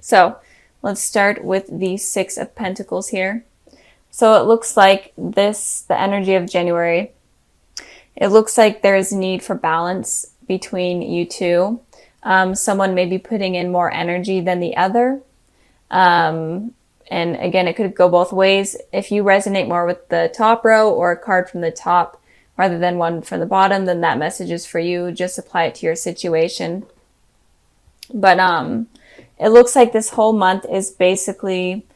So let's start with the Six of Pentacles here. So it looks like the energy of January, it looks like there is a need for balance between you two. Someone may be putting in more energy than the other. And again, it could go both ways. If you resonate more with the top row or a card from the top rather than one from the bottom, then that message is for you. Just apply it to your situation. But it looks like this whole month is basically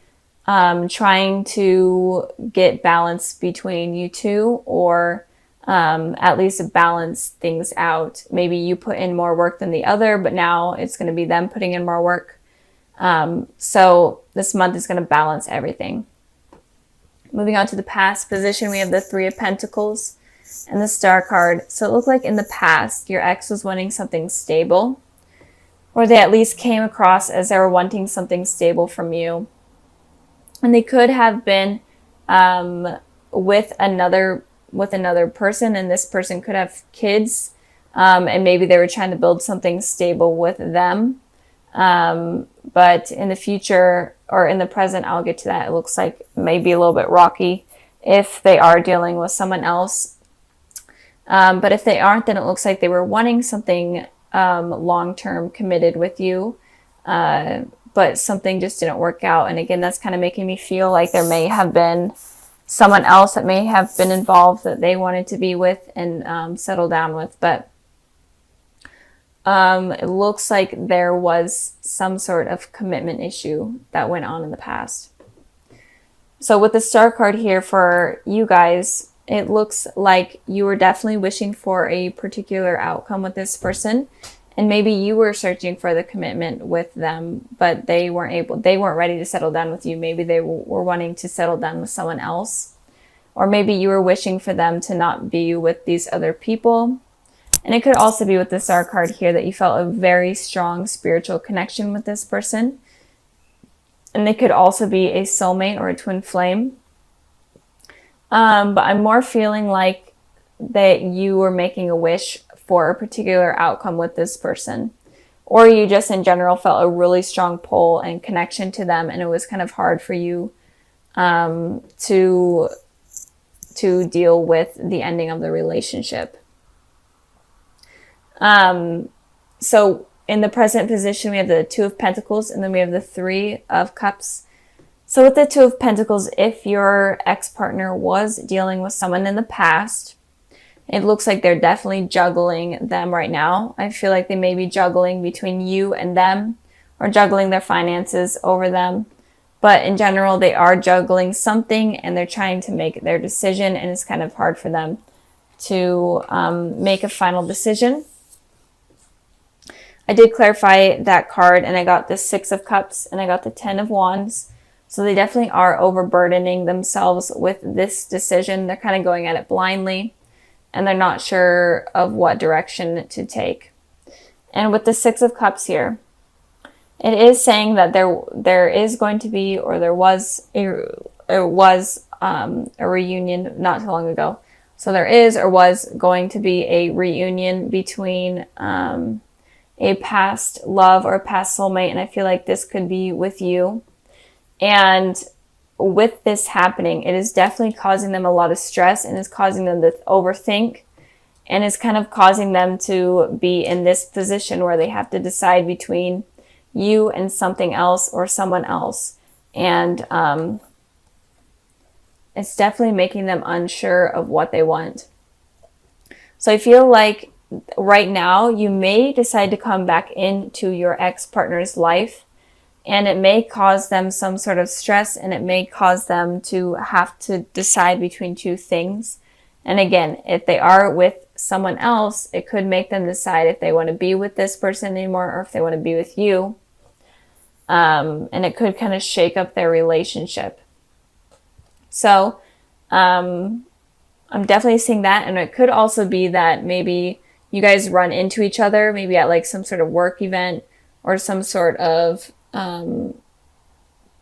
trying to get balance between you two, or at least balance things out. Maybe you put in more work than the other, but now it's going to be them putting in more work. So this month is going to balance everything. Moving on to the past position, we have the Three of Pentacles and the Star card. So it looked like in the past, your ex was wanting something stable, or they at least came across as they were wanting something stable from you. And they could have been with another person, and this person could have kids, and maybe they were trying to build something stable with them. But in the future, or in the present, I'll get to that. It looks like maybe a little bit rocky if they are dealing with someone else. But if they aren't, then it looks like they were wanting something long-term committed with you, but something just didn't work out. And again, that's kind of making me feel like there may have been someone else that may have been involved that they wanted to be with and settle down with. But it looks like there was some sort of commitment issue that went on in the past. So with the Star card here for you guys, it looks like you were definitely wishing for a particular outcome with this person. And maybe you were searching for the commitment with them, but they weren't ready to settle down with you. Maybe they were wanting to settle down with someone else. Or maybe you were wishing for them to not be with these other people. And it could also be with the Star card here that you felt a very strong spiritual connection with this person. And they could also be a soulmate or a twin flame. But I'm more feeling like that you were making a wish for a particular outcome with this person. Or you just in general felt a really strong pull and connection to them, and it was kind of hard for you to deal with the ending of the relationship. So in the present position, we have the Two of Pentacles, and then we have the Three of Cups. So with the Two of Pentacles, if your ex-partner was dealing with someone in the past, it looks like they're definitely juggling them right now. I feel like they may be juggling between you and them, or juggling their finances over them. But in general, they are juggling something, and they're trying to make their decision, and it's kind of hard for them to make a final decision. I did clarify that card, and I got the Six of Cups, and I got the Ten of Wands. So they definitely are overburdening themselves with this decision. They're kind of going at it blindly, and they're not sure of what direction to take. And with the Six of Cups here, it is saying that there is going to be, or there was a reunion not too long ago. So there is or was going to be a reunion between a past love or a past soulmate, and I feel like this could be with you. And with this happening, it is definitely causing them a lot of stress, and is causing them to overthink, and is kind of causing them to be in this position where they have to decide between you and something else or someone else. And it's definitely making them unsure of what they want. So I feel like right now you may decide to come back into your ex-partner's life, and it may cause them some sort of stress, and it may cause them to have to decide between two things. And again, if they are with someone else, it could make them decide if they want to be with this person anymore, or if they want to be with you. And it could kind of shake up their relationship. So I'm definitely seeing that. And it could also be that maybe you guys run into each other, maybe at like some sort of work event, or some sort of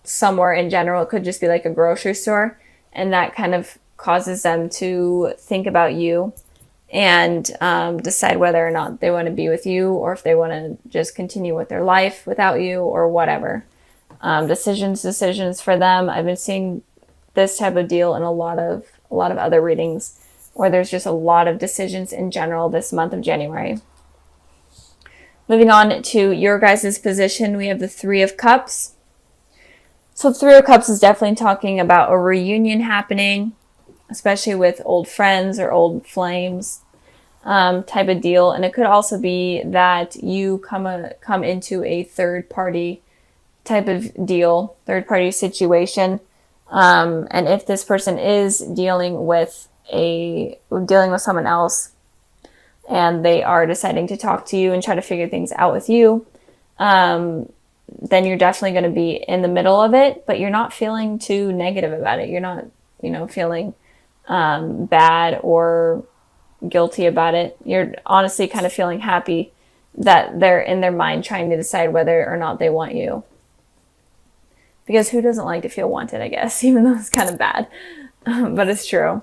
somewhere in general. It could just be like a grocery store, and that kind of causes them to think about you and decide whether or not they want to be with you, or if they want to just continue with their life without you, or whatever. decisions for them. I've been seeing this type of deal in a lot of other readings where there's just a lot of decisions in general this month of January. Moving on to your guys' position, we have the Three of Cups. So Three of Cups is definitely talking about a reunion happening, especially with old friends or old flames type of deal. And it could also be that you come into a third party type of deal, third party situation. And if this person is dealing with someone else and they are deciding to talk to you and try to figure things out with you, then you're definitely going to be in the middle of it, but you're not feeling too negative about it. You're not, feeling bad or guilty about it. You're honestly kind of feeling happy that they're in their mind trying to decide whether or not they want you. Because who doesn't like to feel wanted, I guess, even though it's kind of bad, but it's true.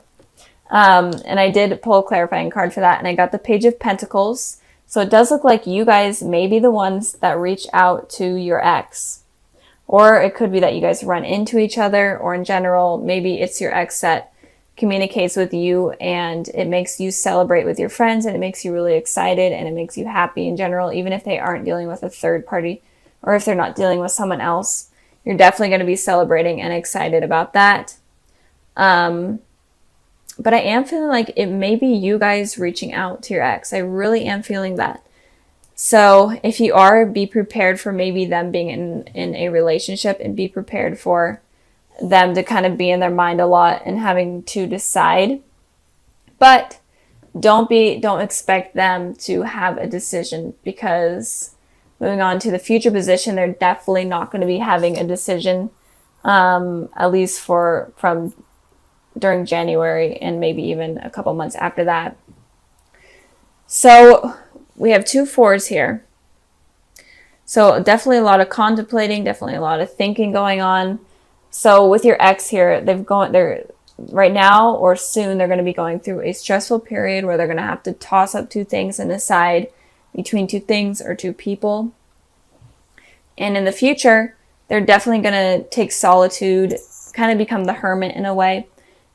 And I did pull a clarifying card for that, and I got the Page of Pentacles. So it does look like you guys may be the ones that reach out to your ex. Or it could be that you guys run into each other, or in general, maybe it's your ex that communicates with you and it makes you celebrate with your friends and it makes you really excited and it makes you happy in general, even if they aren't dealing with a third party or if they're not dealing with someone else. You're definitely going to be celebrating and excited about that. But I am feeling like it may be you guys reaching out to your ex. I really am feeling that. So if you are, be prepared for maybe them being in a relationship, and be prepared for them to kind of be in their mind a lot and having to decide. But don't expect them to have a decision, because moving on to the future position, they're definitely not going to be having a decision, at least from during January and maybe even a couple months after that. So we have 2 4s here. So definitely a lot of contemplating, definitely a lot of thinking going on. So with your ex here, they're right now or soon, they're going to be going through a stressful period where they're going to have to toss up 2 things and decide between 2 things or 2 people. And in the future, they're definitely going to take solitude, kind of become the hermit in a way,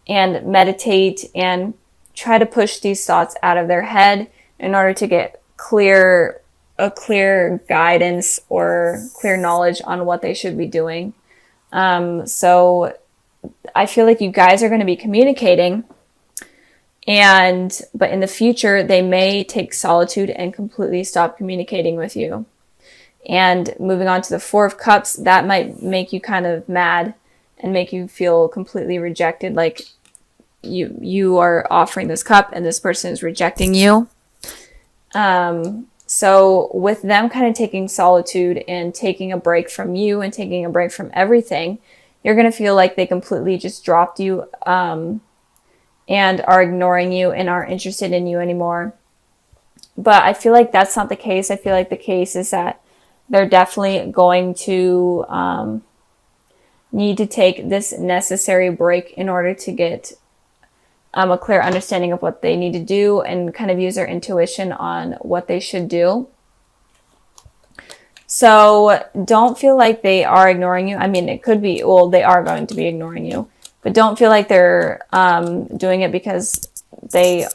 and meditate and try to push these thoughts out of their head in order to get clear guidance or clear knowledge on what they should be doing. So I feel like you guys are going to be communicating, but in the future, they may take solitude and completely stop communicating with you. And moving on to the 4 of Cups, that might make you kind of mad and make you feel completely rejected, like you are offering this cup and this person is rejecting you. So with them kind of taking solitude and taking a break from you and taking a break from everything, you're going to feel like they completely just dropped you, and are ignoring you and aren't interested in you anymore. But I feel like that's not the case. I feel like the case is that they're definitely going to need to take this necessary break in order to get a clear understanding of what they need to do and kind of use their intuition on what they should do. So don't feel like they are ignoring you. I mean, it could be, well, they are going to be ignoring you, but don't feel like they're doing it because they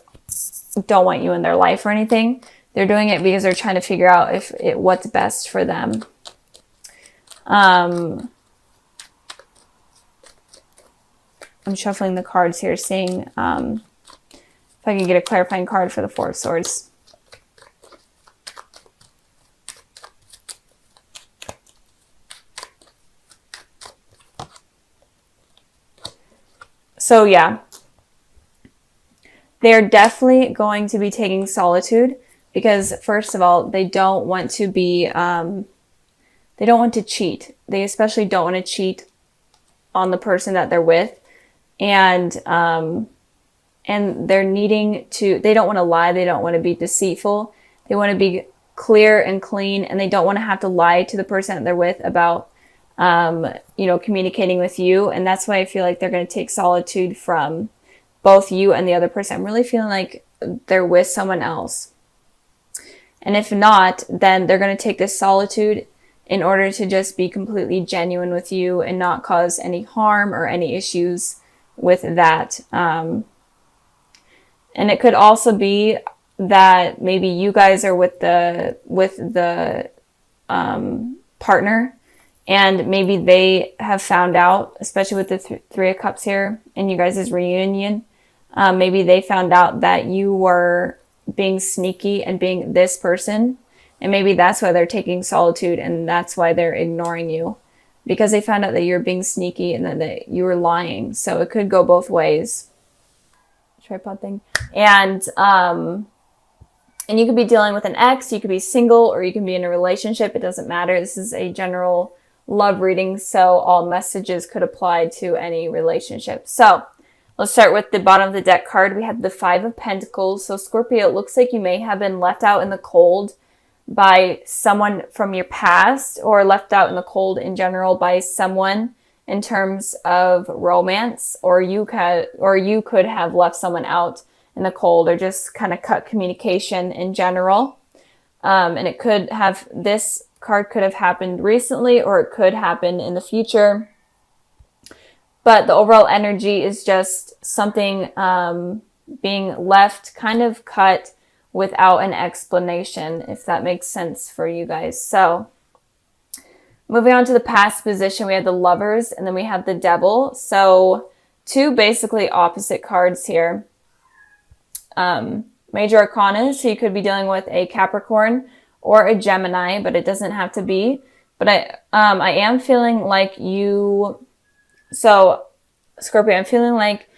don't want you in their life or anything. They're doing it because they're trying to figure out what's best for them. I'm shuffling the cards here, seeing if I can get a clarifying card for the 4 of Swords. So yeah, they're definitely going to be taking solitude because, first of all, they don't want to be, they don't want to cheat. They especially don't want to cheat on the person that they're with. And they're needing to, they don't want to lie. They don't want to be deceitful. They want to be clear and clean, and they don't want to have to lie to the person that they're with about, communicating with you. And that's why I feel like they're going to take solitude from both you and the other person. I'm really feeling like they're with someone else. And if not, then they're going to take this solitude in order to just be completely genuine with you and not cause any harm or any issues with that. And it could also be that maybe you guys are with the partner, and maybe they have found out, especially with the Three of Cups here in you guys' reunion, maybe they found out that you were being sneaky and being this person. And maybe that's why they're taking solitude, and that's why they're ignoring you, because they found out that you're being sneaky and that you were lying. So it could go both ways. Tripod thing. And you could be dealing with an ex, you could be single, or you can be in a relationship. It doesn't matter. This is a general love reading, so all messages could apply to any relationship. So let's start with the bottom of the deck card. We have the Five of Pentacles. So Scorpio, it looks like you may have been left out in the cold by someone from your past, or left out in the cold in general by someone in terms of romance, or you could have left someone out in the cold, or just kind of cut communication in general. And it could have, this card could have happened recently, or it could happen in the future. But the overall energy is just something being left, kind of cut without an explanation, if that makes sense for you guys. So moving on to the past position, we have the Lovers, and then we have the Devil. So two basically opposite cards here. Major Arcana, so you could be dealing with a Capricorn or a Gemini, but it doesn't have to be. But I am feeling like you, so Scorpio, I'm feeling like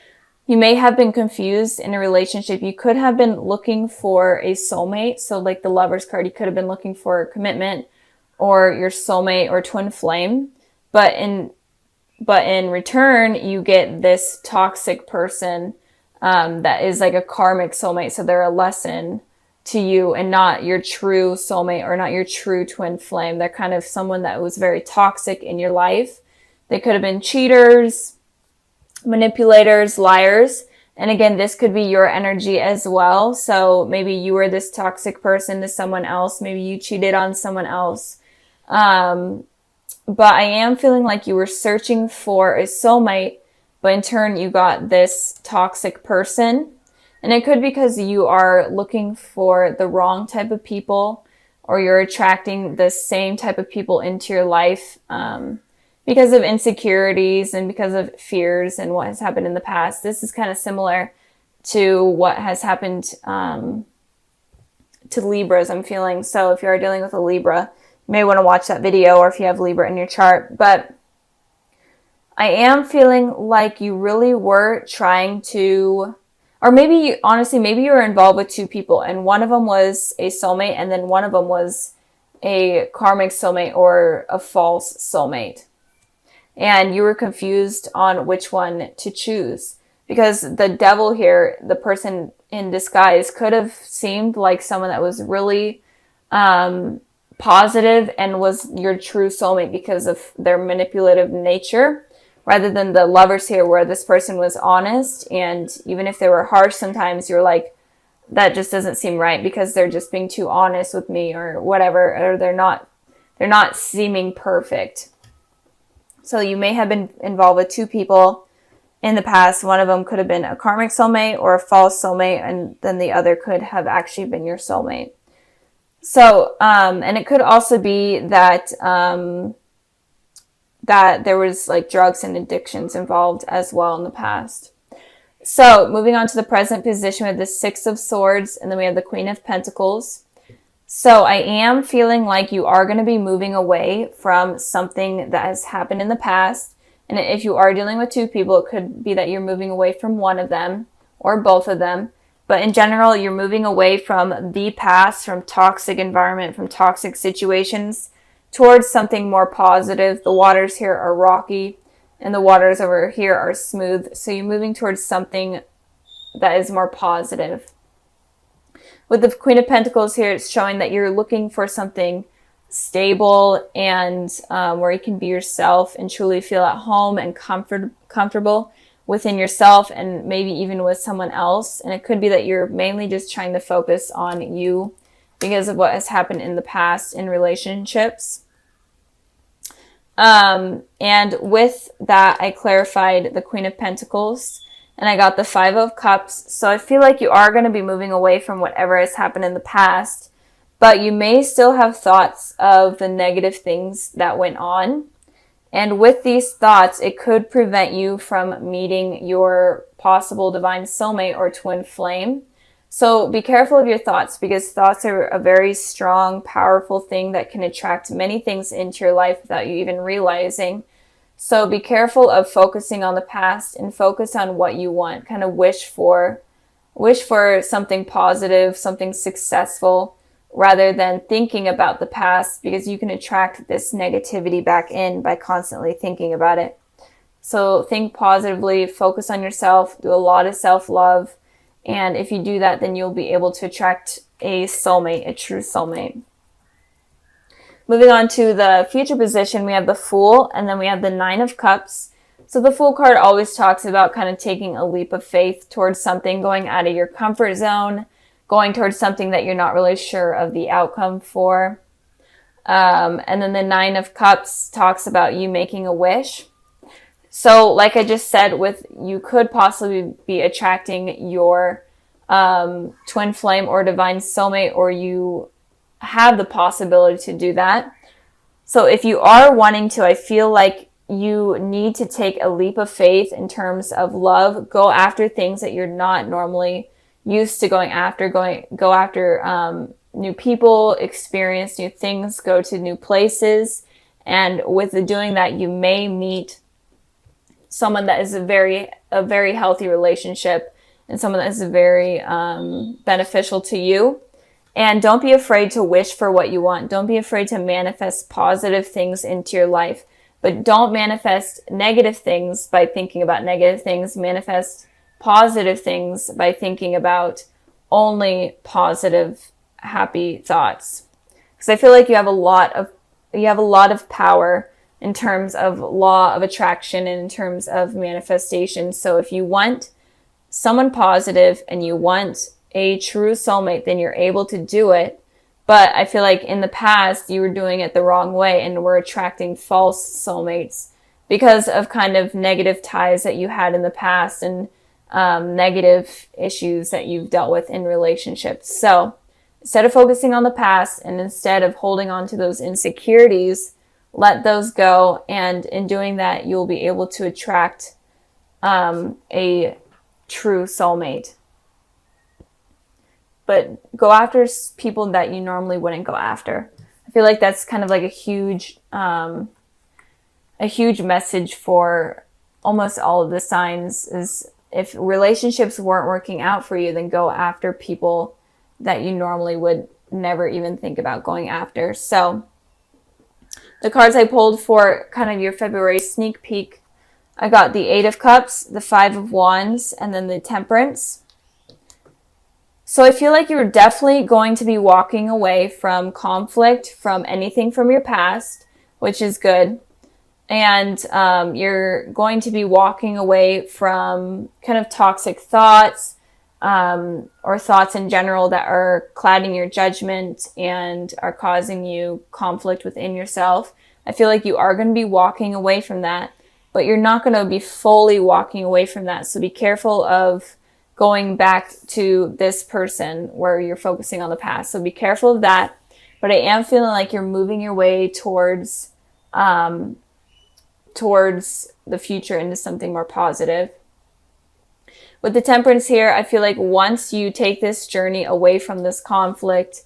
you may have been confused in a relationship. You could have been looking for a soulmate. So like the Lovers card, you could have been looking for commitment or your soulmate or twin flame. But in return, you get this toxic person that is like a karmic soulmate. So they're a lesson to you and not your true soulmate or not your true twin flame. They're kind of someone that was very toxic in your life. They could have been cheaters, manipulators, liars. And again, this could be your energy as well. So maybe you were this toxic person to someone else. Maybe you cheated on someone else. But I am feeling like you were searching for a soulmate, but in turn you got this toxic person. And it could be because you are looking for the wrong type of people, or you're attracting the same type of people into your life, because of insecurities and because of fears and what has happened in the past. This is kind of similar to what has happened to Libras, I'm feeling. So if you are dealing with a Libra, you may want to watch that video, or if you have Libra in your chart. But I am feeling like you really were trying to, or maybe honestly, maybe you were involved with two people, and one of them was a soulmate, and then one of them was a karmic soulmate or a false soulmate. And you were confused on which one to choose, because the Devil here, the person in disguise, could have seemed like someone that was really positive and was your true soulmate because of their manipulative nature, rather than the Lovers here, where this person was honest. And even if they were harsh, sometimes you're like, that just doesn't seem right because they're just being too honest with me, or whatever, or they're not seeming perfect. So you may have been involved with two people in the past. One of them could have been a karmic soulmate or a false soulmate, and then the other could have actually been your soulmate. So, and it could also be that, that there was like drugs and addictions involved as well in the past. So moving on to the present position, we have the Six of Swords, and then we have the Queen of Pentacles. So I am feeling like you are going to be moving away from something that has happened in the past. And if you are dealing with two people, it could be that you're moving away from one of them or both of them. But in general, you're moving away from the past, from toxic environment, from toxic situations, towards something more positive. The waters here are rocky and the waters over here are smooth. So you're moving towards something that is more positive. With the Queen of Pentacles here, it's showing that you're looking for something stable and where you can be yourself and truly feel at home and comfortable within yourself, and maybe even with someone else. And it could be that you're mainly just trying to focus on you because of what has happened in the past in relationships. And with that, I clarified the Queen of Pentacles and I got the Five of Cups. So I feel like you are going to be moving away from whatever has happened in the past, but you may still have thoughts of the negative things that went on. And with these thoughts, it could prevent you from meeting your possible divine soulmate or twin flame. So be careful of your thoughts, because thoughts are a very strong, powerful thing that can attract many things into your life without you even realizing. So be careful of focusing on the past and focus on what you want. Kind of wish for something positive, something successful, rather than thinking about the past, because you can attract this negativity back in by constantly thinking about it. So think positively, focus on yourself, do a lot of self-love. And if you do that, then you'll be able to attract a soulmate, a true soulmate. Moving on to the future position, we have the Fool, and then we have the Nine of Cups. So the Fool card always talks about kind of taking a leap of faith towards something, going out of your comfort zone, going towards something that you're not really sure of the outcome for. And then the Nine of Cups talks about you making a wish. So like I just said, you could possibly be attracting your twin flame or divine soulmate, or you have the possibility to do that. So if you are wanting to, I feel like you need to take a leap of faith in terms of love. Go after things that you're not normally used to going after. Go after new people, experience new things, go to new places. And with doing that, you may meet someone that is a very healthy relationship, and someone that is very beneficial to you. And don't be afraid to wish for what you want. Don't be afraid to manifest positive things into your life. But don't manifest negative things by thinking about negative things. Manifest positive things by thinking about only positive, happy thoughts. Because I feel like you have a lot of power in terms of law of attraction and in terms of manifestation. So if you want someone positive and you want a true soulmate, then you're able to do it. But I feel like in the past you were doing it the wrong way and were attracting false soulmates because of kind of negative ties that you had in the past and negative issues that you've dealt with in relationships. So instead of focusing on the past and instead of holding on to those insecurities, let those go. And in doing that, you'll be able to attract a true soulmate. But go after people that you normally wouldn't go after. I feel like that's kind of like a huge message for almost all of the signs, is if relationships weren't working out for you, then go after people that you normally would never even think about going after. So the cards I pulled for kind of your February sneak peek, I got the Eight of Cups, the Five of Wands, and then the Temperance. So I feel like you're definitely going to be walking away from conflict, from anything from your past, which is good. And you're going to be walking away from kind of toxic thoughts or thoughts in general that are clouding your judgment and are causing you conflict within yourself. I feel like you are going to be walking away from that, but you're not going to be fully walking away from that. So be careful of going back to this person where you're focusing on the past. So be careful of that. But I am feeling like you're moving your way towards the future into something more positive. With the Temperance here, I feel like once you take this journey away from this conflict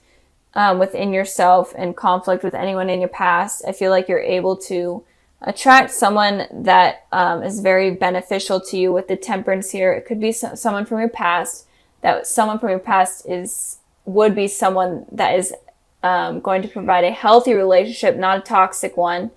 within yourself and conflict with anyone in your past, I feel like you're able to attract someone that is very beneficial to you. With the Temperance here, it could be someone from your past. That someone from your past would be someone that is going to provide a healthy relationship, not a toxic one.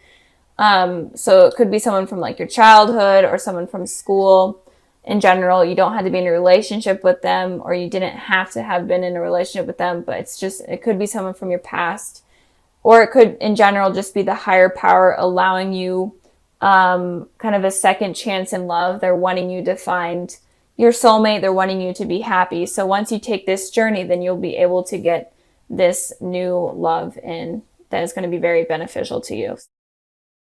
So it could be someone from like your childhood or someone from school. In general, you don't have to be in a relationship with them, or you didn't have to have been in a relationship with them, but it could be someone from your past. Or it could, in general, just be the higher power allowing you kind of a second chance in love. They're wanting you to find your soulmate. They're wanting you to be happy. So once you take this journey, then you'll be able to get this new love in that is going to be very beneficial to you.